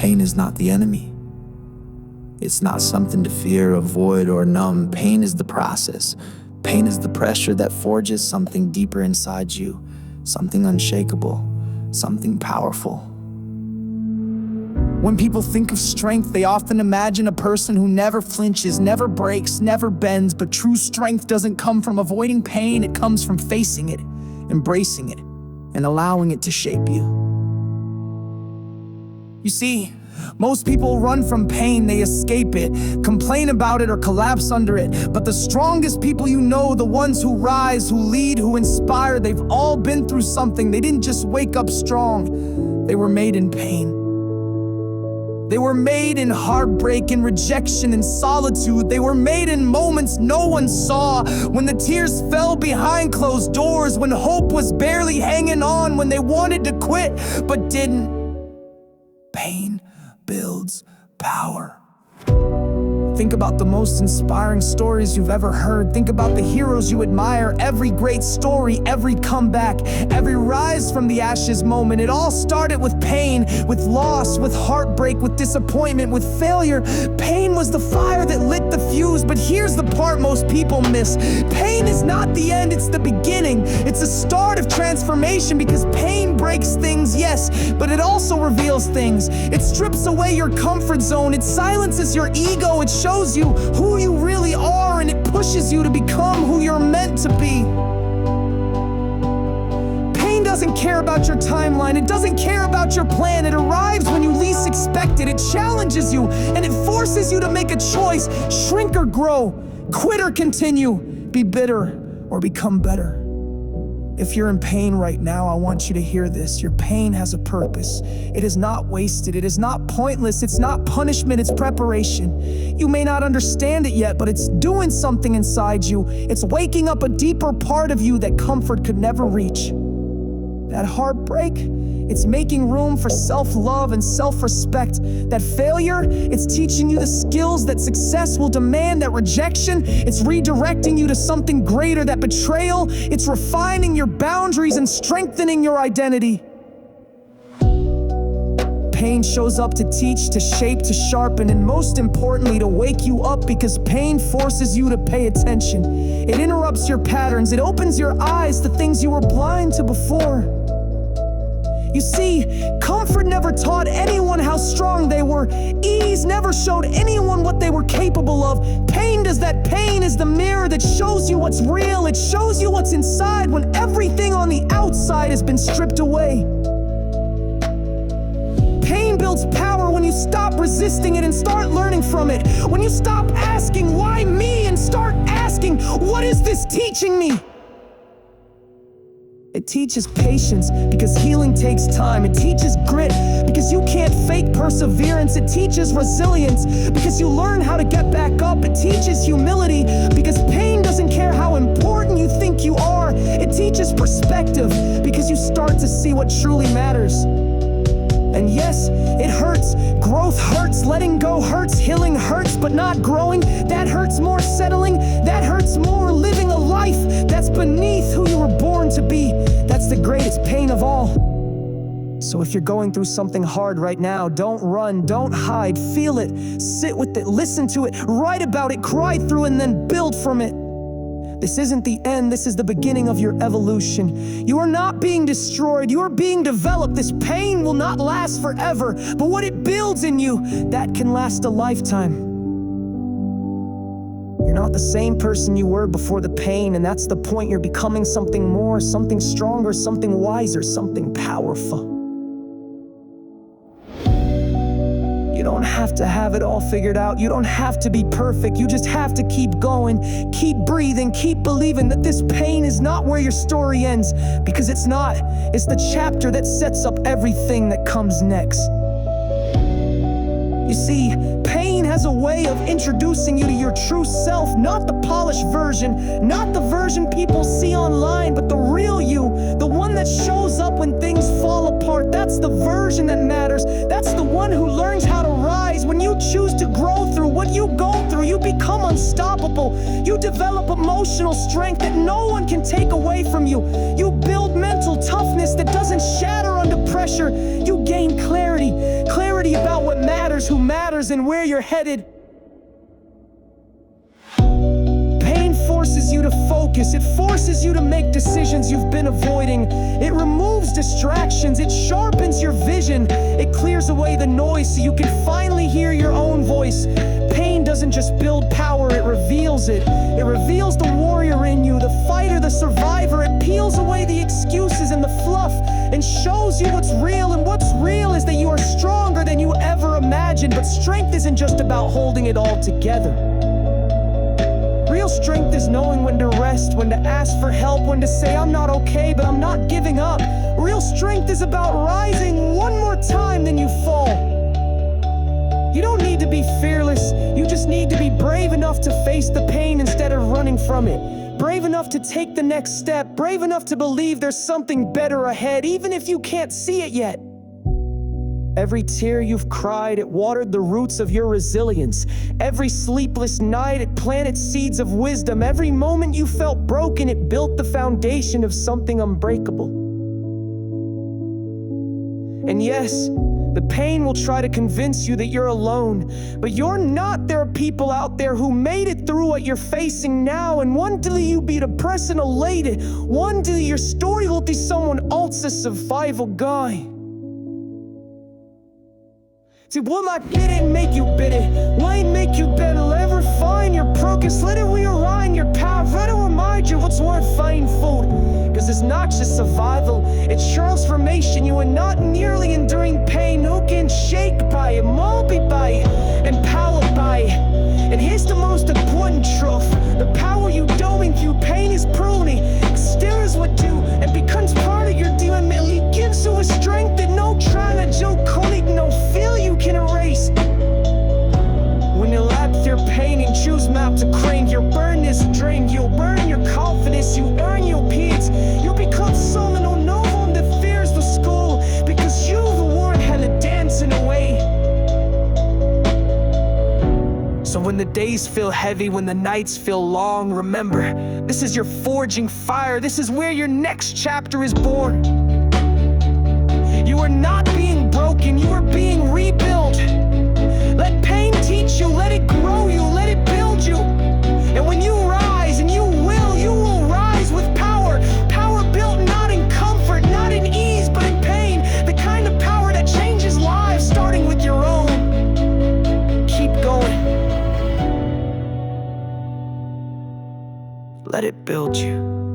Pain is not the enemy. It's not something to fear, avoid, or numb. Pain is the process. Pain is the pressure that forges something deeper inside you, something unshakable, something powerful. When people think of strength, they often imagine a person who never flinches, never breaks, never bends. But true strength doesn't come from avoiding pain. It comes from facing it, embracing it, and allowing it to shape you. You see, most people run from pain, they escape it, complain about it, or collapse under it. But the strongest people you know, the ones who rise, who lead, who inspire, they've all been through something. They didn't just wake up strong, they were made in pain. They were made in heartbreak, in rejection, in solitude. They were made in moments no one saw, when the tears fell behind closed doors, when hope was barely hanging on, when they wanted to quit but didn't. Pain builds power. Think about the most inspiring stories you've ever heard. Think about the heroes you admire. Every great story, every comeback, every rise from the ashes moment. It all started with pain, with loss, with heartbreak, with disappointment, with failure. Pain was the fire that lit the fuse. But here's the part most people miss. Pain is not the end, it's the beginning. It's the start of transformation, because pain breaks things, yes, but it also reveals things. It strips away your comfort zone. It silences your ego. It shows you who you really are, and it pushes you to become who you're meant to be. Pain doesn't care about your timeline. It doesn't care about your plan. It arrives when you least expect it. It challenges you, and it forces you to make a choice. Shrink or grow, quit or continue, be bitter or become better. If you're in pain right now, I want you to hear this. Your pain has a purpose. It is not wasted. It is not pointless. It's not punishment. It's preparation. You may not understand it yet, but it's doing something inside you. It's waking up a deeper part of you that comfort could never reach. That heartbreak, it's making room for self-love and self-respect. That failure, it's teaching you the skills that success will demand. That rejection, it's redirecting you to something greater. That betrayal, it's refining your boundaries and strengthening your identity. Pain shows up to teach, to shape, to sharpen, and most importantly, to wake you up, because pain forces you to pay attention. It interrupts your patterns. It opens your eyes to things you were blind to before. You see, comfort never taught anyone how strong they were. Ease never showed anyone what they were capable of. Pain does that. Pain is the mirror that shows you what's real. It shows you what's inside when everything on the outside has been stripped away. Pain builds power when you stop resisting it and start learning from it. When you stop asking, why me, and start asking, what is this teaching me? It teaches patience, because healing takes time. It teaches grit, because you can't fake perseverance. It teaches resilience, because you learn how to get back up. It teaches humility, because pain doesn't care how important you think you are. It teaches perspective, because you start to see what truly matters. And yes, it hurts. Growth hurts. Letting go hurts. Healing hurts, but not growing. That hurts more. Settling, that hurts more. Living a life that's beneath who you were born to be, that's the greatest pain of all. So if you're going through something hard right now, don't run, don't hide. Feel it, sit with it, listen to it, write about it, cry through, and then build from it. This isn't the end, this is the beginning of your evolution. You are not being destroyed, you are being developed. This pain will not last forever, but what it builds in you, that can last a lifetime. You're not the same person you were before the pain, and that's the point. You're becoming something more, something stronger, something wiser, something powerful. You don't have to have it all figured out. You don't have to be perfect. You just have to keep going, keep breathing, keep believing that this pain is not where your story ends, because it's not. It's the chapter that sets up everything that comes next. You see, pain has a way of introducing you to your true self, not the polished version, not the version people see online, but the real you, the one that shows up when things fall apart. That's the version that matters. That's the one who learns how to rise. When you choose to grow through what you go through, you become unstoppable. You develop emotional strength that no one can take away from you. You build mental toughness that doesn't shatter under pressure. You gain clarity about what matters, who matters, and where you're headed. Pain forces you to focus. It forces you to make decisions you've been avoiding. It removes distractions. It sharpens your vision. It clears away the noise so you can finally hear your own voice. Pain doesn't just build power, it reveals it. It reveals the warrior in you, the fighter, the survivor. It peels away the excuses and the fluff and shows you what's real. And what's real is that you are stronger than you ever imagined. But strength isn't just about holding it all together. Real strength is knowing when to rest, when to ask for help, when to say, I'm not okay, but I'm not giving up. Real strength is about rising one more time than you fall. You don't need to be fearless, you just need to be brave enough to face the pain instead of running from it. Brave enough to take the next step, brave enough to believe there's something better ahead, even if you can't see it yet. Every tear you've cried, it watered the roots of your resilience. Every sleepless night, it planted seeds of wisdom. Every moment you felt broken, it built the foundation of something unbreakable. And yes, the pain will try to convince you that you're alone, but you're not. There are people out there who made it through what you're facing now, and one day you'll be depressed and elated. One day your story will be someone else's survival guide. See, what might didn't make you bitter, won't make you better. Ever find your progress, let it realign your path. Let it remind you what's worth fighting for. Cause it's not just survival, it's transformation. You are not merely enduring pain, who can shake by it, molded by it, empowered by it. And here's the most important truth: the power you don't view pain is pruning. It stirs what do and becomes part of your DNA. It gives you a strength that no trying to joke, no feel you can erase. When you lapse your pain and choose not to crank, your burn is drained. You'll burn your confidence, you earn your peace. You become someone who no one that fears the school, because you the one had to dancing away. So when the days feel heavy, when the nights feel long, remember, this is your forging fire. This is where your next chapter is born. You are not being broken, you are being rebuilt. Let pain teach you, let it grow you, let it build you. And when you rise, and you will rise with power. Power built not in comfort, not in ease, but in pain. The kind of power that changes lives, starting with your own. Keep going. Let it build you.